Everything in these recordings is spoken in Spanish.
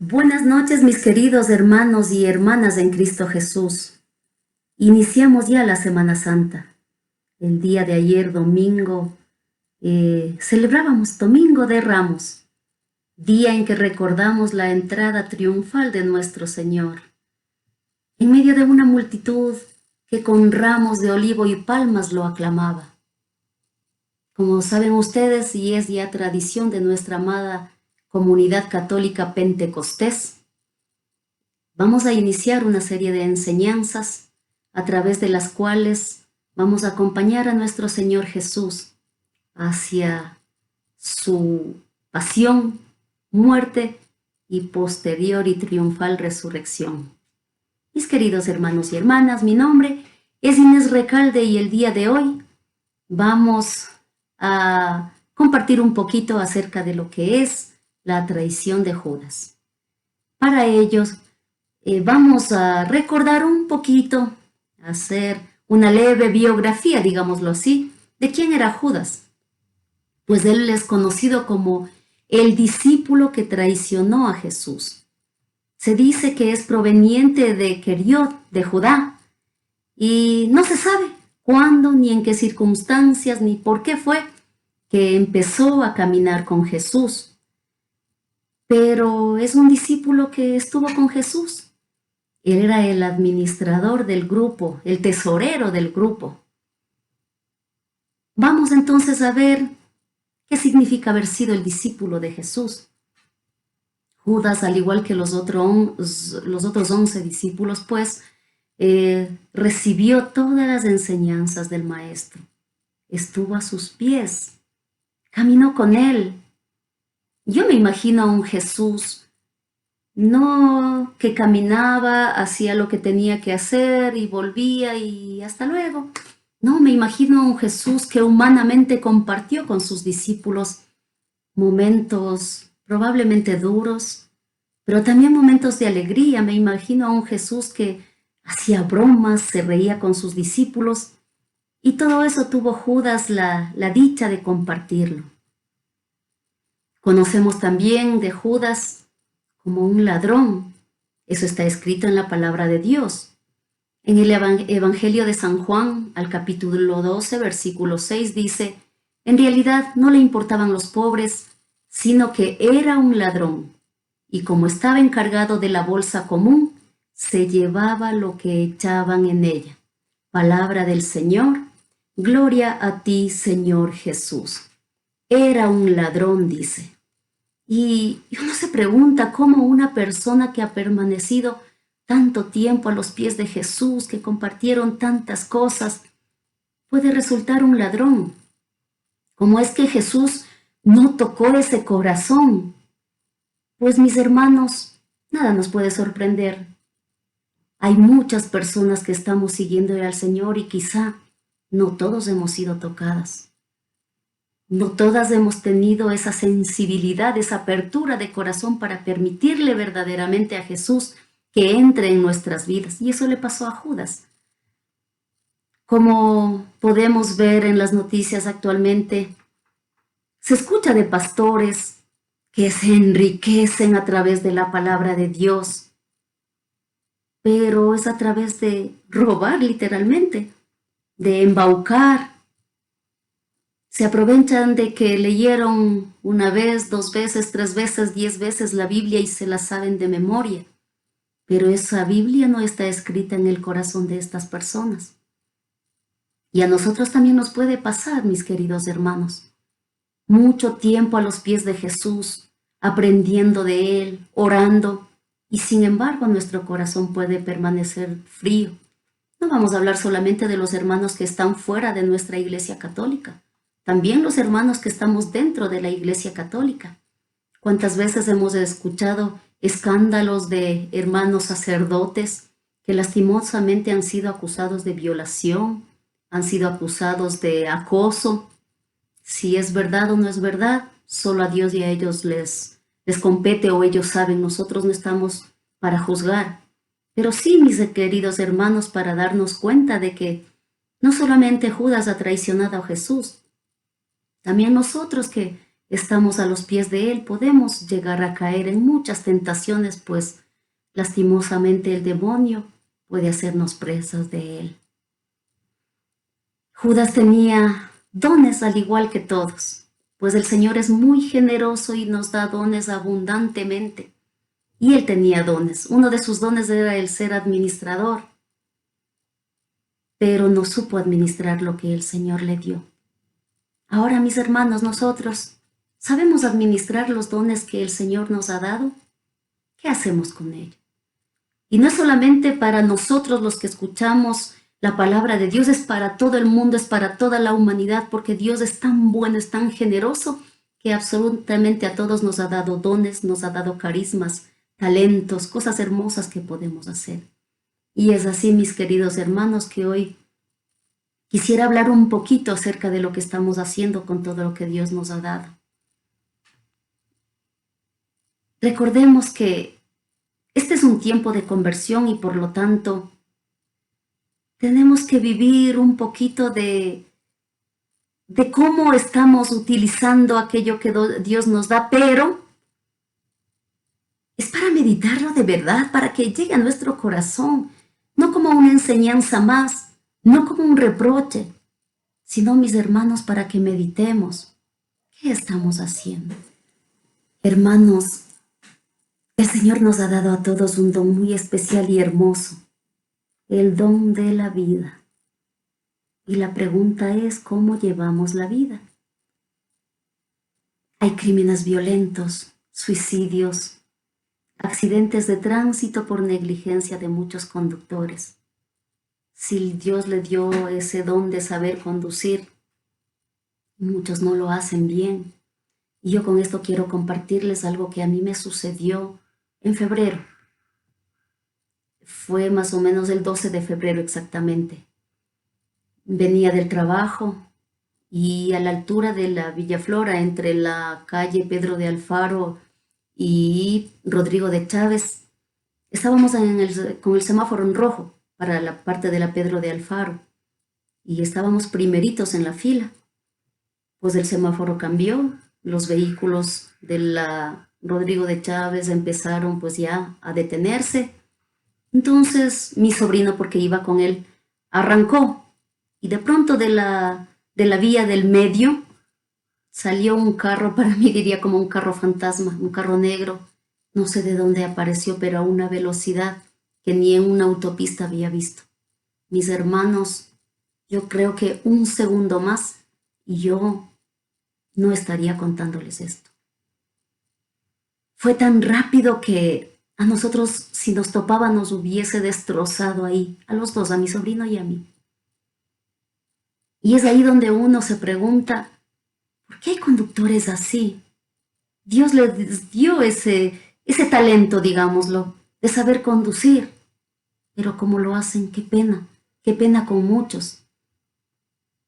Buenas noches, mis queridos hermanos y hermanas en Cristo Jesús. Iniciamos ya la Semana Santa. El día de ayer, domingo, celebrábamos Domingo de Ramos, día en que recordamos la entrada triunfal de nuestro Señor. En medio de una multitud que con ramos de olivo y palmas lo aclamaba. Como saben ustedes, y es ya tradición de nuestra amada Comunidad Católica Pentecostés, vamos a iniciar una serie de enseñanzas a través de las cuales vamos a acompañar a nuestro Señor Jesús hacia su pasión, muerte y posterior y triunfal resurrección. Mis queridos hermanos y hermanas, mi nombre es Inés Recalde y el día de hoy vamos a compartir un poquito acerca de lo que es la traición de Judas. Para ellos vamos a recordar un poquito, hacer una leve biografía, digámoslo así, de quién era Judas. Pues él es conocido como el discípulo que traicionó a Jesús. Se dice que es proveniente de Queriot, de Judá, y no se sabe cuándo, ni en qué circunstancias, ni por qué fue que empezó a caminar con Jesús. Pero es un discípulo que estuvo con Jesús. Él era el administrador del grupo, el tesorero del grupo. Vamos entonces a ver qué significa haber sido el discípulo de Jesús. Judas, al igual que los otros 11 discípulos, pues, recibió todas las enseñanzas del Maestro. Estuvo a sus pies, caminó con él. Yo me imagino a un Jesús, no que caminaba, hacía lo que tenía que hacer y volvía y hasta luego. No, me imagino a un Jesús que humanamente compartió con sus discípulos momentos probablemente duros, pero también momentos de alegría. Me imagino a un Jesús que hacía bromas, se reía con sus discípulos y todo eso tuvo Judas la dicha de compartirlo. Conocemos también de Judas como un ladrón. Eso está escrito en la palabra de Dios. En el Evangelio de San Juan, al capítulo 12, versículo 6, dice: en realidad no le importaban los pobres, sino que era un ladrón, y como estaba encargado de la bolsa común, se llevaba lo que echaban en ella. Palabra del Señor, gloria a ti, Señor Jesús. Era un ladrón, dice. Y uno se pregunta cómo una persona que ha permanecido tanto tiempo a los pies de Jesús, que compartieron tantas cosas, puede resultar un ladrón. ¿Cómo es que Jesús no tocó ese corazón? Pues mis hermanos, nada nos puede sorprender. Hay muchas personas que estamos siguiendo al Señor y quizá no todos hemos sido tocadas. No todas hemos tenido esa sensibilidad, esa apertura de corazón para permitirle verdaderamente a Jesús que entre en nuestras vidas. Y eso le pasó a Judas. Como podemos ver en las noticias actualmente, se escucha de pastores que se enriquecen a través de la palabra de Dios, pero es a través de robar literalmente, de embaucar. Se aprovechan de que leyeron una vez, 2 veces, 3 veces, 10 veces la Biblia y se la saben de memoria. Pero esa Biblia no está escrita en el corazón de estas personas. Y a nosotros también nos puede pasar, mis queridos hermanos. Mucho tiempo a los pies de Jesús, aprendiendo de Él, orando, y sin embargo nuestro corazón puede permanecer frío. No vamos a hablar solamente de los hermanos que están fuera de nuestra Iglesia Católica, también los hermanos que estamos dentro de la Iglesia Católica. ¿Cuántas veces hemos escuchado escándalos de hermanos sacerdotes que lastimosamente han sido acusados de violación, han sido acusados de acoso? Si es verdad o no es verdad, solo a Dios y a ellos les compete o ellos saben. Nosotros no estamos para juzgar. Pero sí, mis queridos hermanos, para darnos cuenta de que no solamente Judas ha traicionado a Jesús, también nosotros que estamos a los pies de Él podemos llegar a caer en muchas tentaciones, pues lastimosamente el demonio puede hacernos presas de Él. Judas tenía dones al igual que todos, pues el Señor es muy generoso y nos da dones abundantemente. Y él tenía dones. Uno de sus dones era el ser administrador, pero no supo administrar lo que el Señor le dio. Ahora, mis hermanos, nosotros sabemos administrar los dones que el Señor nos ha dado. ¿Qué hacemos con ellos? Y no es solamente para nosotros los que escuchamos la palabra de Dios, es para todo el mundo, es para toda la humanidad, porque Dios es tan bueno, es tan generoso, que absolutamente a todos nos ha dado dones, nos ha dado carismas, talentos, cosas hermosas que podemos hacer. Y es así, mis queridos hermanos, que hoy quisiera hablar un poquito acerca de lo que estamos haciendo con todo lo que Dios nos ha dado. Recordemos que este es un tiempo de conversión y por lo tanto tenemos que vivir un poquito de cómo estamos utilizando aquello que Dios nos da, pero es para meditarlo de verdad, para que llegue a nuestro corazón, no como una enseñanza más, no como un reproche, sino, mis hermanos, para que meditemos. ¿Qué estamos haciendo? Hermanos, el Señor nos ha dado a todos un don muy especial y hermoso, el don de la vida. Y la pregunta es, ¿cómo llevamos la vida? Hay crímenes violentos, suicidios, accidentes de tránsito por negligencia de muchos conductores. Si Dios le dio ese don de saber conducir, muchos no lo hacen bien. Y yo con esto quiero compartirles algo que a mí me sucedió en febrero. Fue más o menos el 12 de febrero exactamente. Venía del trabajo y a la altura de la Villa Flora, entre la calle Pedro de Alfaro y Rodrigo de Chávez, estábamos con el semáforo en rojo para la parte de la Pedro de Alfaro y estábamos primeritos en la fila. Pues el semáforo cambió, los vehículos de la Rodrigo de Chávez empezaron pues ya a detenerse. Entonces mi sobrino, porque iba con él, arrancó y de pronto de la vía del medio salió un carro, para mí diría como un carro fantasma, un carro negro. No sé de dónde apareció, pero a una velocidad que ni en una autopista había visto. Mis hermanos, yo creo que un segundo más y yo no estaría contándoles esto. Fue tan rápido que a nosotros, si nos topaba, nos hubiese destrozado ahí, a los dos, a mi sobrino y a mí. Y es ahí donde uno se pregunta, ¿por qué hay conductores así? Dios les dio ese talento, digámoslo, de saber conducir. Pero como lo hacen, qué pena con muchos.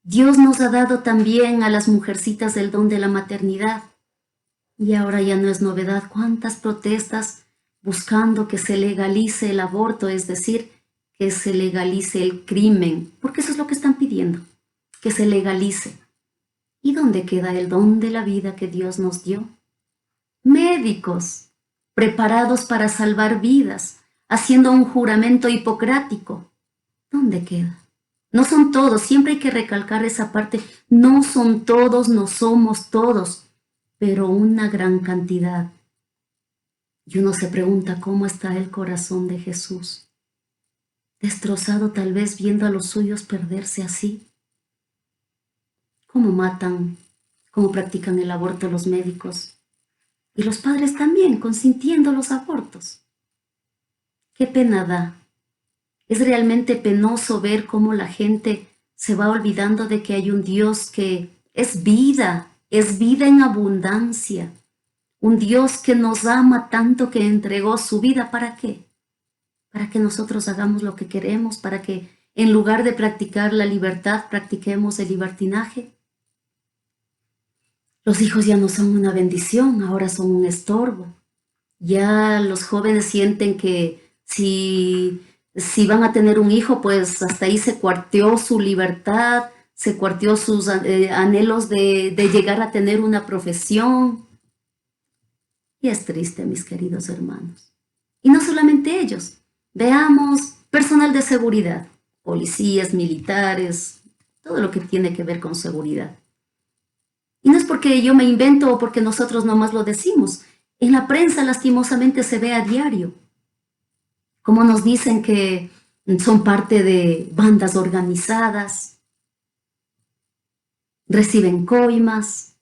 Dios nos ha dado también a las mujercitas el don de la maternidad. Y ahora ya no es novedad cuántas protestas buscando que se legalice el aborto, es decir, que se legalice el crimen, porque eso es lo que están pidiendo, que se legalice. ¿Y dónde queda el don de la vida que Dios nos dio? Médicos, preparados para salvar vidas, haciendo un juramento hipocrático. ¿Dónde queda? No son todos, siempre hay que recalcar esa parte, no son todos, no somos todos, pero una gran cantidad. Y uno se pregunta cómo está el corazón de Jesús, destrozado tal vez viendo a los suyos perderse así. ¿Cómo matan, cómo practican el aborto los médicos? Y los padres también, consintiendo los abortos. Qué pena da Es realmente penoso ver cómo la gente se va olvidando de que hay un Dios que es vida en abundancia. Un Dios que nos ama tanto que entregó su vida. ¿Para qué? Para que nosotros hagamos lo que queremos, para que en lugar de practicar la libertad, practiquemos el libertinaje. Los hijos ya no son una bendición, ahora son un estorbo. Ya los jóvenes sienten que si van a tener un hijo, pues hasta ahí se cuarteó su libertad, se cuarteó sus anhelos de llegar a tener una profesión. Y es triste, mis queridos hermanos. Y no solamente ellos. Veamos personal de seguridad, policías, militares, todo lo que tiene que ver con seguridad. Y no es porque yo me invento o porque nosotros nomás lo decimos. En la prensa lastimosamente se ve a diario cómo nos dicen que son parte de bandas organizadas, reciben coimas,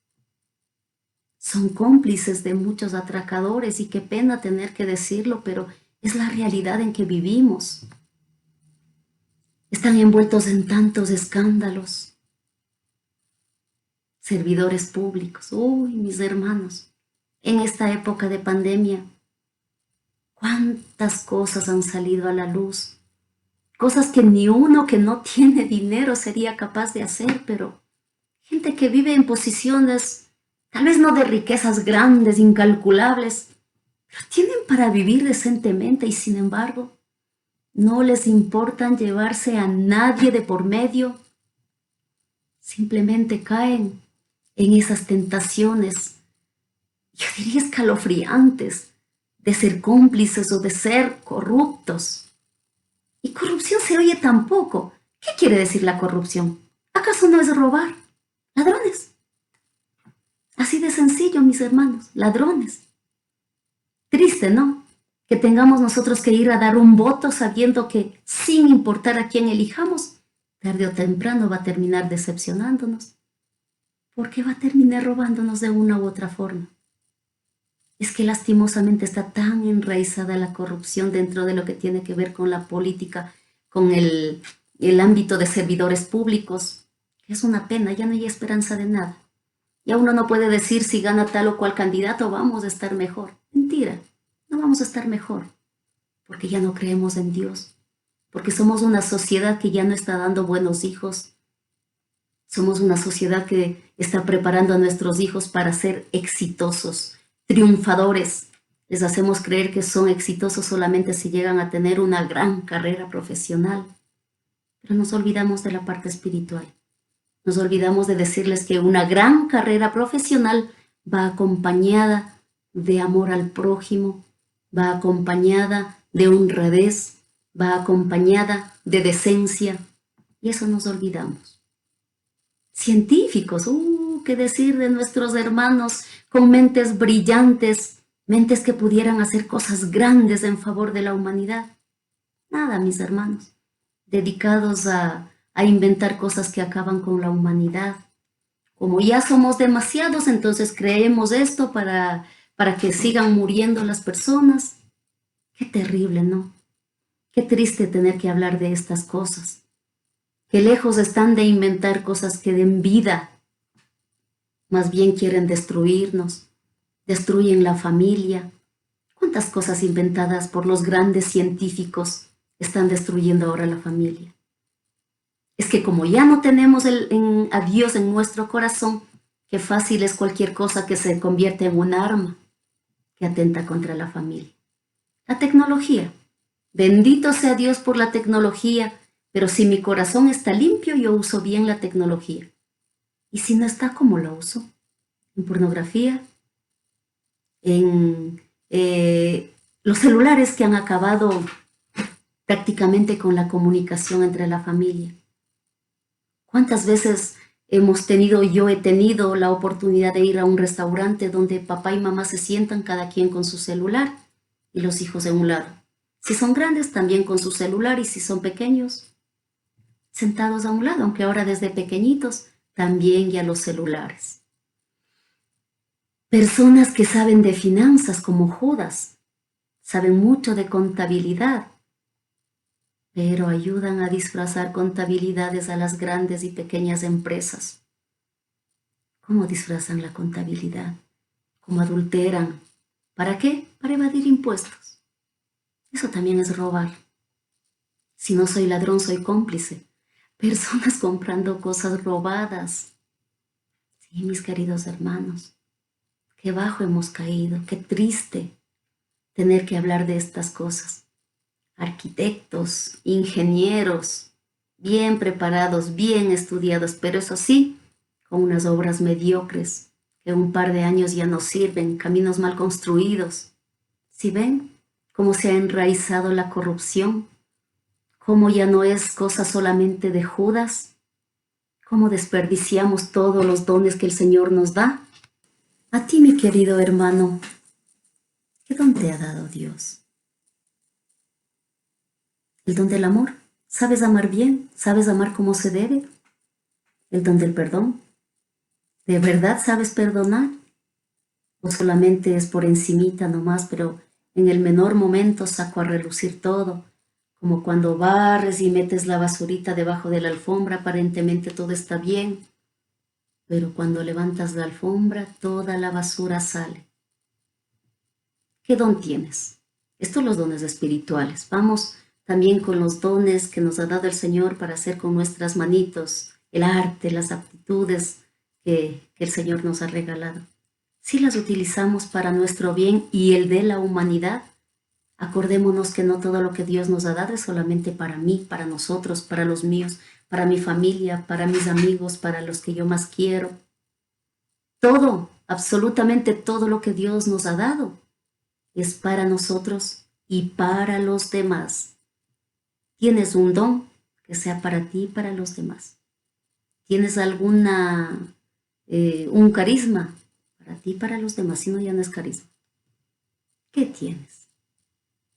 son cómplices de muchos atracadores y qué pena tener que decirlo, pero es la realidad en que vivimos. Están envueltos en tantos escándalos. Servidores públicos, uy, mis hermanos, en esta época de pandemia, cuántas cosas han salido a la luz, cosas que ni uno que no tiene dinero sería capaz de hacer, pero gente que vive en posiciones, tal vez no de riquezas grandes, incalculables, pero tienen para vivir decentemente y sin embargo, no les importan llevarse a nadie de por medio, simplemente caen en esas tentaciones, yo diría escalofriantes, de ser cómplices o de ser corruptos. Y corrupción se oye tan poco. ¿Qué quiere decir la corrupción? ¿Acaso no es robar? Ladrones. Así de sencillo, mis hermanos, ladrones. Triste, ¿no? Que tengamos nosotros que ir a dar un voto sabiendo que, sin importar a quién elijamos, tarde o temprano va a terminar decepcionándonos. Porque va a terminar robándonos de una u otra forma. Es que lastimosamente está tan enraizada la corrupción dentro de lo que tiene que ver con la política, con el ámbito de servidores públicos, que es una pena, ya no hay esperanza de nada. Ya uno no puede decir si gana tal o cual candidato vamos a estar mejor. Mentira, no vamos a estar mejor, porque ya no creemos en Dios, porque somos una sociedad que ya no está dando buenos hijos. Somos una sociedad que está preparando a nuestros hijos para ser exitosos, triunfadores. Les hacemos creer que son exitosos solamente si llegan a tener una gran carrera profesional. Pero nos olvidamos de la parte espiritual. Nos olvidamos de decirles que una gran carrera profesional va acompañada de amor al prójimo, va acompañada de honradez, va acompañada de decencia. Y eso nos olvidamos. Científicos, qué decir de nuestros hermanos con mentes brillantes, mentes que pudieran hacer cosas grandes en favor de la humanidad. Nada, mis hermanos, dedicados a inventar cosas que acaban con la humanidad. Como ya somos demasiados, entonces creemos esto para que sigan muriendo las personas. Qué terrible, ¿no? Qué triste tener que hablar de estas cosas. Que lejos están de inventar cosas que den vida. Más bien quieren destruirnos, destruyen la familia. ¿Cuántas cosas inventadas por los grandes científicos están destruyendo ahora la familia? Es que como ya no tenemos a Dios en nuestro corazón, qué fácil es cualquier cosa que se convierte en un arma que atenta contra la familia. La tecnología. Bendito sea Dios por la tecnología, pero si mi corazón está limpio, yo uso bien la tecnología. Y si no está, ¿cómo lo uso? En pornografía, en los celulares que han acabado prácticamente con la comunicación entre la familia. ¿Cuántas veces yo he tenido la oportunidad de ir a un restaurante donde papá y mamá se sientan cada quien con su celular y los hijos en un lado? Si son grandes, también con su celular, y si son pequeños, sentados a un lado, aunque ahora desde pequeñitos también ya los celulares. Personas que saben de finanzas como Judas, saben mucho de contabilidad, pero ayudan a disfrazar contabilidades a las grandes y pequeñas empresas. ¿Cómo disfrazan la contabilidad? ¿Cómo adulteran? ¿Para qué? Para evadir impuestos. Eso también es robar. Si no soy ladrón, soy cómplice. Personas comprando cosas robadas. Sí, mis queridos hermanos, qué bajo hemos caído, qué triste tener que hablar de estas cosas. Arquitectos, ingenieros, bien preparados, bien estudiados, pero eso sí, con unas obras mediocres que un par de años ya no sirven, caminos mal construidos. ¿Sí ven cómo se ha enraizado la corrupción? ¿Cómo ya no es cosa solamente de Judas? ¿Cómo desperdiciamos todos los dones que el Señor nos da? A ti, mi querido hermano, ¿qué don te ha dado Dios? El don del amor. ¿Sabes amar bien? ¿Sabes amar como se debe? El don del perdón. ¿De verdad sabes perdonar? ¿O solamente es por encimita nomás, pero en el menor momento saco a relucir todo? Como cuando barres y metes la basurita debajo de la alfombra, aparentemente todo está bien, pero cuando levantas la alfombra, toda la basura sale. ¿Qué don tienes? Estos son los dones espirituales. Vamos también con los dones que nos ha dado el Señor para hacer con nuestras manitos, el arte, las aptitudes que el Señor nos ha regalado. Si las utilizamos para nuestro bien y el de la humanidad, acordémonos que no todo lo que Dios nos ha dado es solamente para mí, para nosotros, para los míos, para mi familia, para mis amigos, para los que yo más quiero. Todo, absolutamente todo lo que Dios nos ha dado es para nosotros y para los demás. Tienes un don que sea para ti y para los demás. Tienes un carisma para ti y para los demás, si no ya no es carisma. ¿Qué tienes?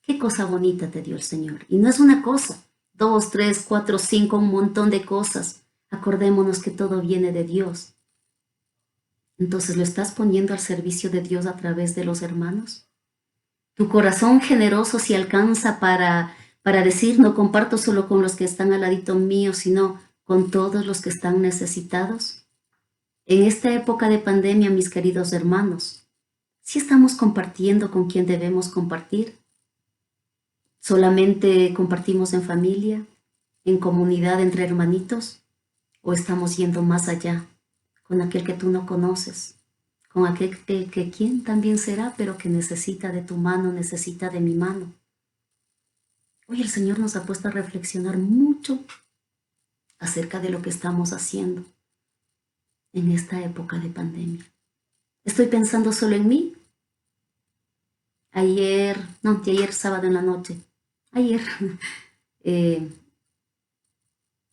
Qué cosa bonita te dio el Señor. Y no es una cosa, 2, 3, 4, 5, un montón de cosas. Acordémonos que todo viene de Dios. Entonces, ¿lo estás poniendo al servicio de Dios a través de los hermanos? Tu corazón generoso se alcanza para decir, no comparto solo con los que están al ladito mío, sino con todos los que están necesitados. En esta época de pandemia, mis queridos hermanos, ¿sí estamos compartiendo con quien debemos compartir? ¿Solamente compartimos en familia, en comunidad entre hermanitos? ¿O estamos yendo más allá, con aquel que tú no conoces? Con aquel que quien también será, pero que necesita de tu mano, necesita de mi mano. Hoy el Señor nos ha puesto a reflexionar mucho acerca de lo que estamos haciendo en esta época de pandemia. ¿Estoy pensando solo en mí? Ayer sábado en la noche, ayer,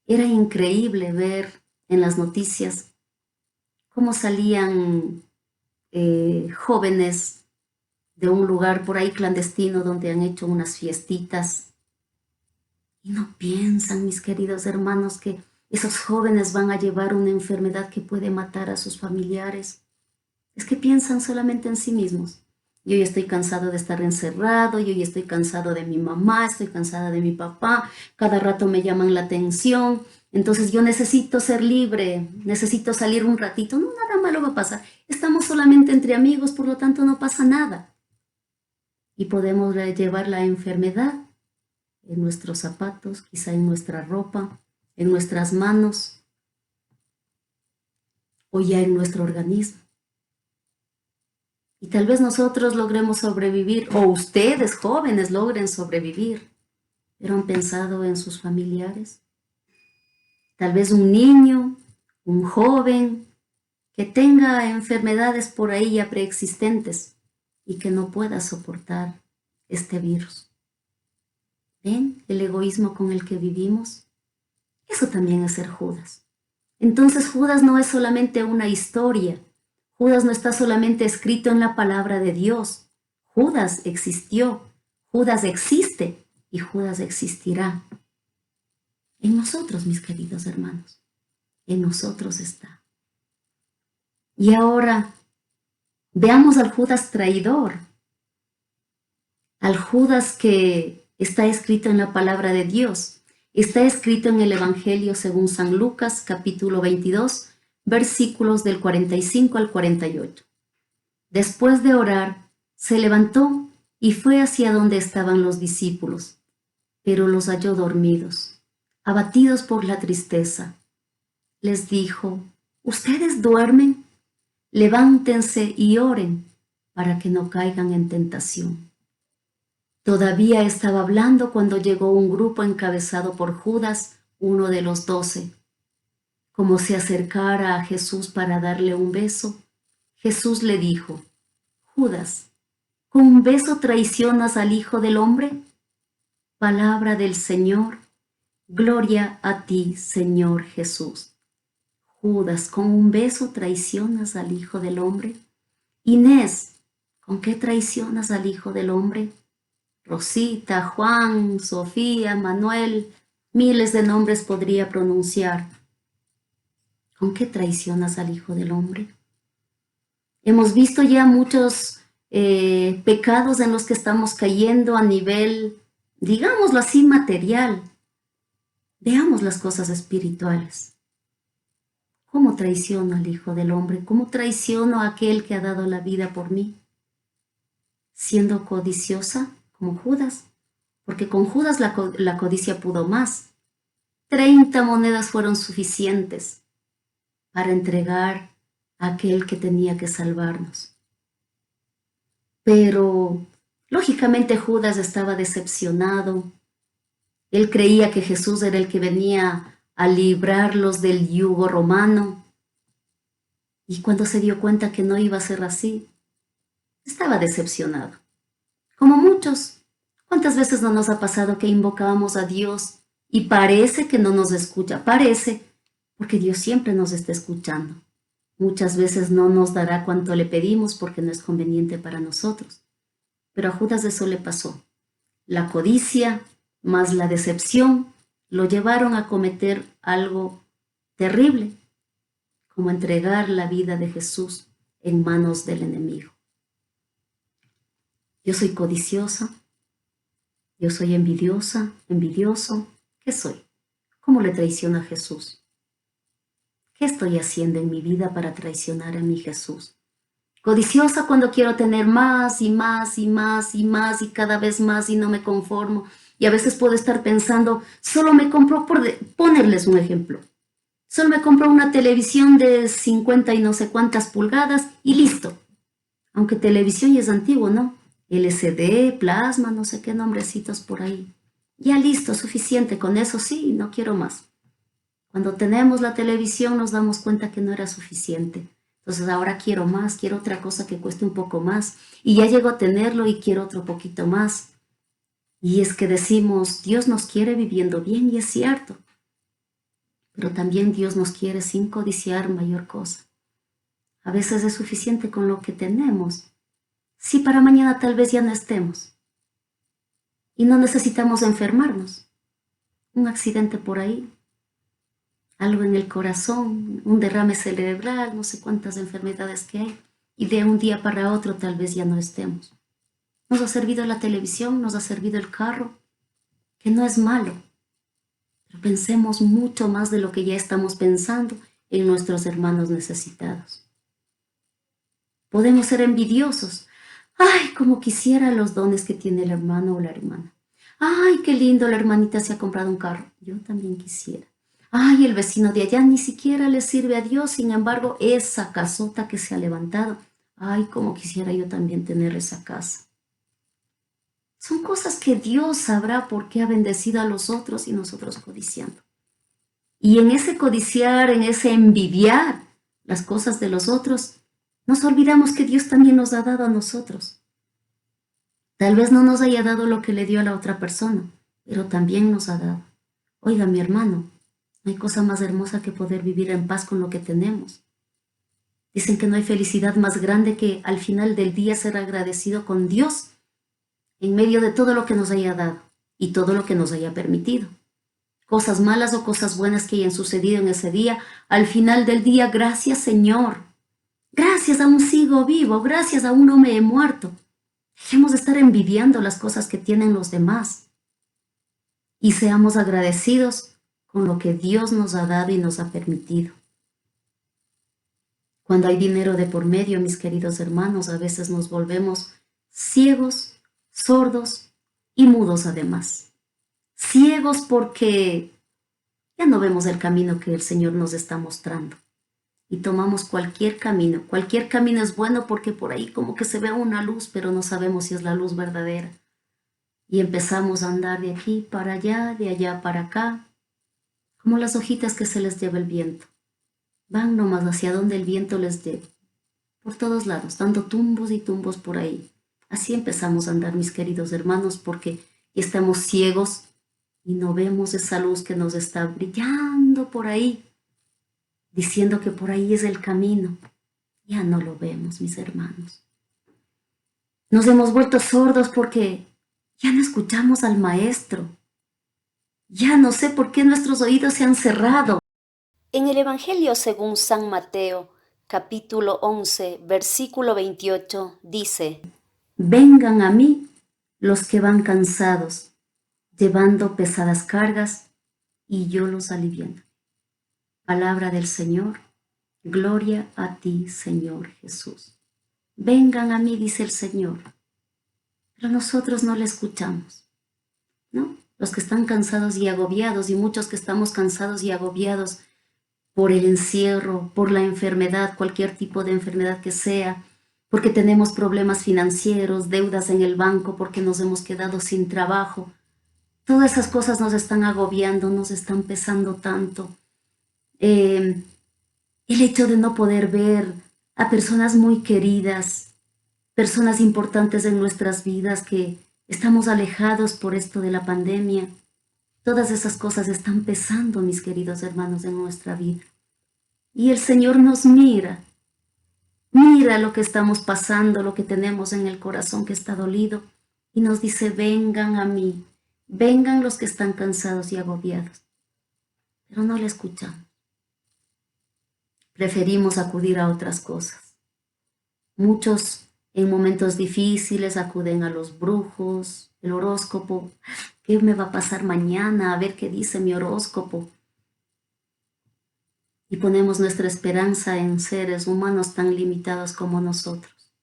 era increíble ver en las noticias cómo salían jóvenes de un lugar por ahí clandestino donde han hecho unas fiestitas. Y no piensan, mis queridos hermanos, que esos jóvenes van a llevar una enfermedad que puede matar a sus familiares. Es que piensan solamente en sí mismos. Yo ya estoy cansado de estar encerrado, yo ya estoy cansado de mi mamá, estoy cansada de mi papá, cada rato me llaman la atención, entonces yo necesito ser libre, necesito salir un ratito. No, nada malo va a pasar. Estamos solamente entre amigos, por lo tanto no pasa nada. Y podemos llevar la enfermedad en nuestros zapatos, quizá en nuestra ropa, en nuestras manos o ya en nuestro organismo. Y tal vez nosotros logremos sobrevivir, o ustedes jóvenes logren sobrevivir, pero han pensado en sus familiares. Tal vez un niño, un joven, que tenga enfermedades por ahí ya preexistentes y que no pueda soportar este virus. ¿Ven el egoísmo con el que vivimos? Eso también es ser Judas. Entonces Judas no es solamente una historia. Judas no está solamente escrito en la palabra de Dios. Judas existió, Judas existe y Judas existirá. En nosotros, mis queridos hermanos, en nosotros está. Y ahora veamos al Judas traidor, al Judas que Está escrito en la palabra de Dios. Está escrito en el Evangelio según San Lucas, capítulo 22, versículos del 45 al 48. Después de orar, se levantó y fue hacia donde estaban los discípulos, pero los halló dormidos, abatidos por la tristeza. Les dijo: ¿Ustedes duermen? Levántense y oren para que no caigan en tentación. Todavía estaba hablando cuando llegó un grupo encabezado por Judas, uno de los 12. Como se acercara a Jesús para darle un beso, Jesús le dijo: Judas, ¿con un beso traicionas al Hijo del Hombre? Palabra del Señor. Gloria a ti, Señor Jesús. Judas, ¿con un beso traicionas al Hijo del Hombre? Inés, ¿con qué traicionas al Hijo del Hombre? Rosita, Juan, Sofía, Manuel, miles de nombres podría pronunciar. ¿Con qué traicionas al Hijo del Hombre? Hemos visto ya muchos pecados en los que estamos cayendo a nivel, digámoslo así, material. Veamos las cosas espirituales. ¿Cómo traiciono al Hijo del Hombre? ¿Cómo traiciono a aquel que ha dado la vida por mí? Siendo codiciosa como Judas, porque con Judas la codicia pudo más. 30 monedas fueron suficientes para entregar a aquel que tenía que salvarnos. Pero, lógicamente, Judas estaba decepcionado. Él creía que Jesús era el que venía a librarlos del yugo romano. Y cuando se dio cuenta que no iba a ser así, estaba decepcionado. Como muchos, ¿cuántas veces no nos ha pasado que invocábamos a Dios y parece que no nos escucha? Parece, porque Dios siempre nos está escuchando. Muchas veces no nos dará cuanto le pedimos porque no es conveniente para nosotros. Pero a Judas eso le pasó. La codicia más la decepción lo llevaron a cometer algo terrible, como entregar la vida de Jesús en manos del enemigo. Yo soy codiciosa, yo soy envidiosa, envidioso. ¿Qué soy? ¿Cómo le traiciono a Jesús? ¿Qué estoy haciendo en mi vida para traicionar a mi Jesús? Codiciosa cuando quiero tener más y más y más y más y cada vez más y no me conformo. Y a veces puedo estar pensando, solo me compro, por ponerles un ejemplo, solo me compro una televisión de 50 y no sé cuántas pulgadas y listo. Aunque televisión ya es antiguo, ¿no? LCD, plasma, no sé qué nombrecitos por ahí. Ya listo, suficiente, con eso sí, no quiero más. Cuando tenemos la televisión nos damos cuenta que no era suficiente. Entonces ahora quiero más, quiero otra cosa que cueste un poco más. Y ya llego a tenerlo y quiero otro poquito más. Y es que decimos, Dios nos quiere viviendo bien y es cierto. Pero también Dios nos quiere sin codiciar mayor cosa. A veces es suficiente con lo que tenemos. Si para mañana tal vez ya no estemos. Y no necesitamos enfermarnos. Un accidente por ahí. Algo en el corazón, un derrame cerebral, no sé cuántas enfermedades que hay. Y de un día para otro tal vez ya no estemos. Nos ha servido la televisión, nos ha servido el carro, que no es malo. Pero pensemos mucho más de lo que ya estamos pensando en nuestros hermanos necesitados. Podemos ser envidiosos. Ay, como quisiera los dones que tiene el hermano o la hermana. Ay, qué lindo, la hermanita se ha comprado un carro. Yo también quisiera. Ay, el vecino de allá ni siquiera le sirve a Dios, sin embargo, esa casota que se ha levantado. Ay, como quisiera yo también tener esa casa. Son cosas que Dios sabrá por qué ha bendecido a los otros y nosotros codiciando. Y en ese codiciar, en ese envidiar las cosas de los otros, nos olvidamos que Dios también nos ha dado a nosotros. Tal vez no nos haya dado lo que le dio a la otra persona, pero también nos ha dado. Oiga, mi hermano, no hay cosa más hermosa que poder vivir en paz con lo que tenemos. Dicen que no hay felicidad más grande que al final del día ser agradecido con Dios en medio de todo lo que nos haya dado y todo lo que nos haya permitido. Cosas malas o cosas buenas que hayan sucedido en ese día, al final del día, gracias Señor. Gracias, aún sigo vivo, gracias, aún no me he muerto. Dejemos de estar envidiando las cosas que tienen los demás. y seamos agradecidos con lo que Dios nos ha dado y nos ha permitido. Cuando hay dinero de por medio, mis queridos hermanos, a veces nos volvemos ciegos, sordos y mudos además. Ciegos porque ya no vemos el camino que el Señor nos está mostrando y tomamos cualquier camino. Cualquier camino es bueno porque por ahí como que se ve una luz, pero no sabemos si es la luz verdadera. Y empezamos a andar de aquí para allá, de allá para acá, como las hojitas que se les lleva el viento. Van nomás hacia donde el viento les lleve, por todos lados, dando tumbos y tumbos por ahí. Así empezamos a andar, mis queridos hermanos, porque estamos ciegos y no vemos esa luz que nos está brillando por ahí, diciendo que por ahí es el camino. Ya no lo vemos, mis hermanos. Nos hemos vuelto sordos porque ya no escuchamos al Maestro. Ya no sé por qué nuestros oídos se han cerrado. En el Evangelio según San Mateo, capítulo 11, versículo 28, dice: Vengan a mí los que van cansados, llevando pesadas cargas, y yo los aliviano. Palabra del Señor. Gloria a ti, Señor Jesús. Vengan a mí, dice el Señor. Pero nosotros no le escuchamos, ¿no? Los que están cansados y agobiados, y muchos que estamos cansados y agobiados por el encierro, por la enfermedad, cualquier tipo de enfermedad que sea, porque tenemos problemas financieros, deudas en el banco, porque nos hemos quedado sin trabajo. Todas esas cosas nos están agobiando, nos están pesando tanto. El hecho de no poder ver a personas muy queridas, personas importantes en nuestras vidas que estamos alejados por esto de la pandemia. Todas esas cosas están pesando, mis queridos hermanos, en nuestra vida. Y el Señor nos mira lo que estamos pasando, lo que tenemos en el corazón que está dolido, y nos dice: vengan a mí, vengan los que están cansados y agobiados. Pero no le escuchamos. Preferimos acudir a otras cosas. Muchos en momentos difíciles acuden a los brujos, el horóscopo. ¿Qué me va a pasar mañana? A ver qué dice mi horóscopo. Y ponemos nuestra esperanza en seres humanos tan limitados como nosotros.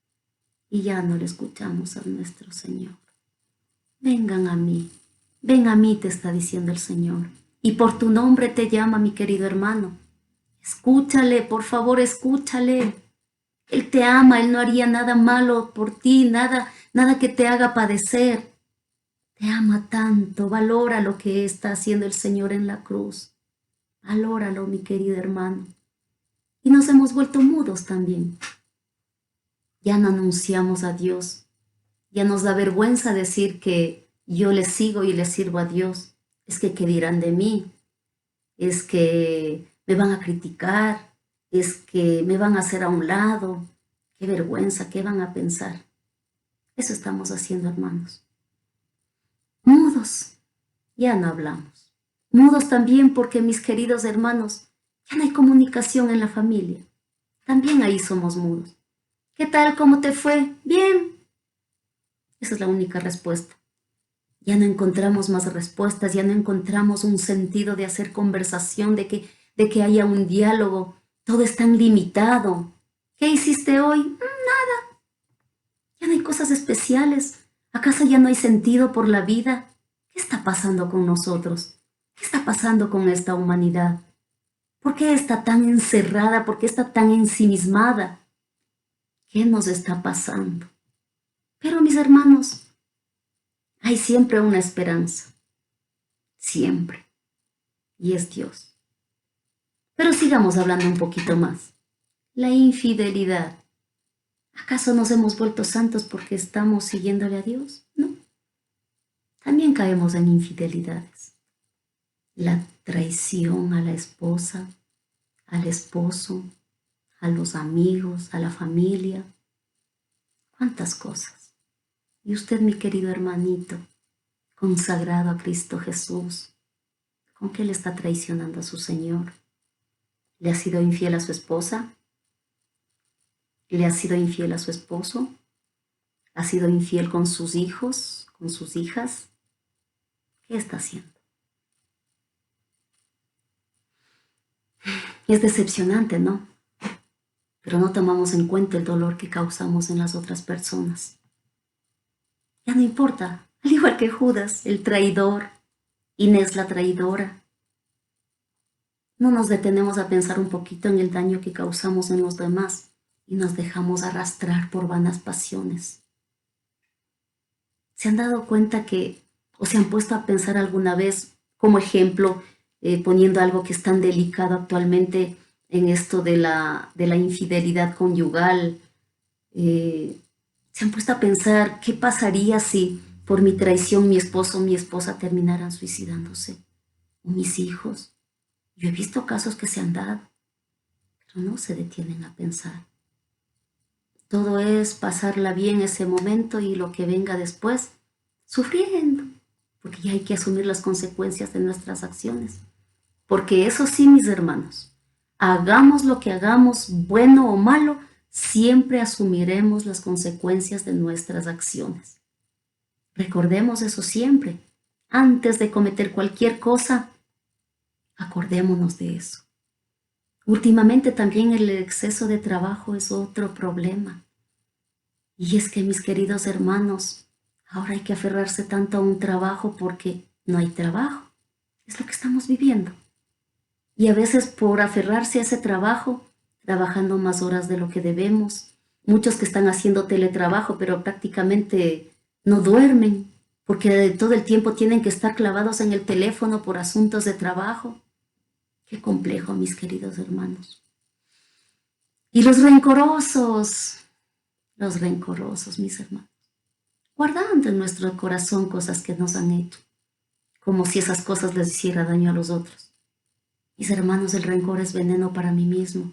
Y ya no le escuchamos a nuestro Señor. Vengan a mí, ven a mí, te está diciendo el Señor. Y por tu nombre te llama, mi querido hermano. Escúchale, por favor, escúchale. Él te ama, Él no haría nada malo por ti, nada que te haga padecer. Te ama tanto, valora lo que está haciendo el Señor en la cruz. Valóralo, mi querido hermano. Y nos hemos vuelto mudos también. Ya no anunciamos a Dios. Ya nos da vergüenza decir que yo le sigo y le sirvo a Dios. Es que, ¿qué dirán de mí? Es que me van a criticar. Es que me van a hacer a un lado. Qué vergüenza, ¿qué van a pensar? Eso estamos haciendo, hermanos. Mudos, ya no hablamos. Mudos también porque, mis queridos hermanos, ya no hay comunicación en la familia. También ahí somos mudos. ¿Qué tal? ¿Cómo te fue? Bien. Esa es la única respuesta. Ya no encontramos más respuestas, ya no encontramos un sentido de hacer conversación, de que haya un diálogo. Todo es tan limitado. ¿Qué hiciste hoy? Nada. Ya no hay cosas especiales. ¿Acaso ya no hay sentido por la vida? ¿Qué está pasando con nosotros? ¿Qué está pasando con esta humanidad? ¿Por qué está tan encerrada? ¿Por qué está tan ensimismada? ¿Qué nos está pasando? Pero, mis hermanos, hay siempre una esperanza. Siempre. Y es Dios. Pero sigamos hablando un poquito más. La infidelidad. ¿Acaso nos hemos vuelto santos porque estamos siguiéndole a Dios? No. También caemos en infidelidades. La traición a la esposa, al esposo, a los amigos, a la familia. ¿Cuántas cosas? Y usted, mi querido hermanito, consagrado a Cristo Jesús, ¿con qué le está traicionando a su Señor? ¿Le ha sido infiel a su esposa? ¿Le ha sido infiel a su esposo? ¿Ha sido infiel con sus hijos, con sus hijas? ¿Qué está haciendo? Es decepcionante, ¿no? Pero no tomamos en cuenta el dolor que causamos en las otras personas. Ya no importa, al igual que Judas, el traidor, Inés la traidora. No nos detenemos a pensar un poquito en el daño que causamos en los demás y nos dejamos arrastrar por vanas pasiones. ¿Se han dado cuenta o se han puesto a pensar alguna vez, como ejemplo, poniendo algo que es tan delicado actualmente en esto de la infidelidad conyugal? ¿Se han puesto a pensar qué pasaría si por mi traición mi esposo o mi esposa terminaran suicidándose? ¿O mis hijos? Yo he visto casos que se han dado, pero no se detienen a pensar. Todo es pasarla bien ese momento y lo que venga después, sufriendo, porque ya hay que asumir las consecuencias de nuestras acciones. Porque eso sí, mis hermanos, hagamos lo que hagamos, bueno o malo, siempre asumiremos las consecuencias de nuestras acciones. Recordemos eso siempre. Antes de cometer cualquier cosa, acordémonos de eso. Últimamente también el exceso de trabajo es otro problema. Y es que, mis queridos hermanos, ahora hay que aferrarse tanto a un trabajo porque no hay trabajo. Es lo que estamos viviendo. Y a veces por aferrarse a ese trabajo, trabajando más horas de lo que debemos. Muchos que están haciendo teletrabajo, pero prácticamente no duermen, porque todo el tiempo tienen que estar clavados en el teléfono por asuntos de trabajo. Qué complejo, mis queridos hermanos. Y los rencorosos, mis hermanos, guardando en nuestro corazón cosas que nos han hecho, como si esas cosas les hiciera daño a los otros. Mis hermanos, el rencor es veneno para mí mismo,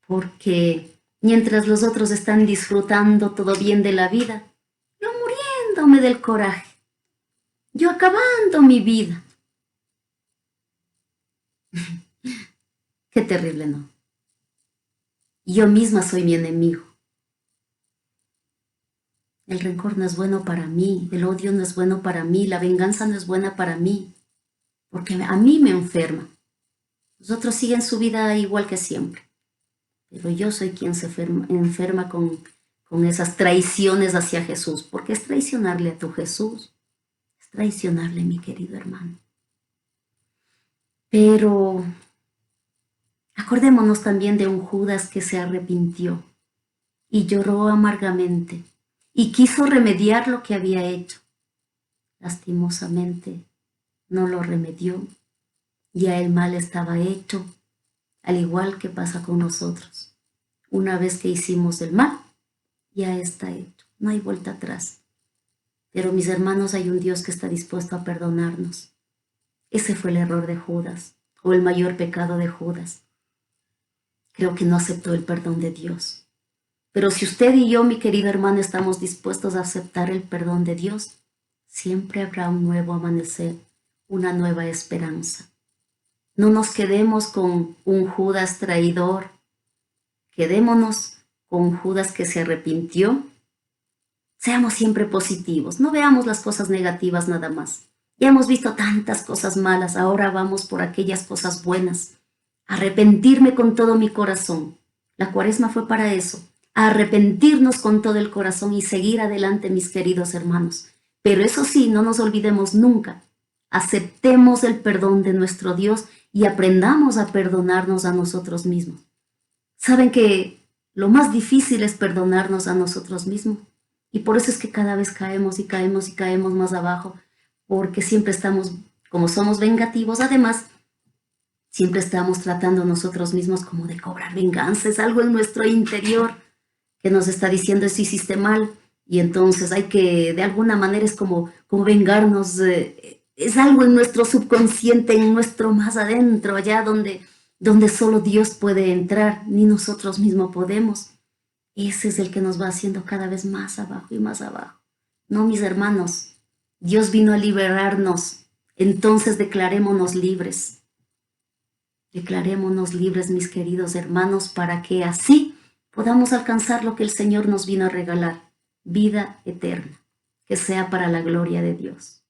porque mientras los otros están disfrutando todo bien de la vida, yo muriéndome del coraje, yo acabando mi vida. Qué terrible, ¿no? Yo misma soy mi enemigo. El rencor no es bueno para mí, el odio no es bueno para mí, la venganza no es buena para mí, porque a mí me enferma. Los otros siguen su vida igual que siempre, pero yo soy quien se enferma con esas traiciones hacia Jesús, porque es traicionarle a tu Jesús, es traicionarle, mi querido hermano. Pero acordémonos también de un Judas que se arrepintió y lloró amargamente y quiso remediar lo que había hecho. Lastimosamente no lo remedió. Ya el mal estaba hecho, al igual que pasa con nosotros. Una vez que hicimos el mal, ya está hecho, no hay vuelta atrás. Pero mis hermanos, hay un Dios que está dispuesto a perdonarnos. Ese fue el error de Judas, o el mayor pecado de Judas. Creo que no aceptó el perdón de Dios. Pero si usted y yo, mi querido hermano, estamos dispuestos a aceptar el perdón de Dios, siempre habrá un nuevo amanecer, una nueva esperanza. No nos quedemos con un Judas traidor, quedémonos con un Judas que se arrepintió. Seamos siempre positivos, no veamos las cosas negativas nada más. Ya hemos visto tantas cosas malas, ahora vamos por aquellas cosas buenas. Arrepentirme con todo mi corazón. La Cuaresma fue para eso, arrepentirnos con todo el corazón y seguir adelante, mis queridos hermanos. Pero eso sí, no nos olvidemos nunca. Aceptemos el perdón de nuestro Dios y aprendamos a perdonarnos a nosotros mismos. ¿Saben que lo más difícil es perdonarnos a nosotros mismos? Y por eso es que cada vez caemos y caemos y caemos más abajo, porque siempre estamos, como somos vengativos, además, siempre estamos tratando nosotros mismos como de cobrar venganza. Es algo en nuestro interior que nos está diciendo: eso hiciste mal, y entonces hay que, de alguna manera, es como vengarnos. Es algo en nuestro subconsciente, en nuestro más adentro, allá donde solo Dios puede entrar, ni nosotros mismos podemos. Ese es el que nos va haciendo cada vez más abajo y más abajo. No, mis hermanos, Dios vino a liberarnos, entonces declarémonos libres. Declarémonos libres, mis queridos hermanos, para que así podamos alcanzar lo que el Señor nos vino a regalar, vida eterna, que sea para la gloria de Dios.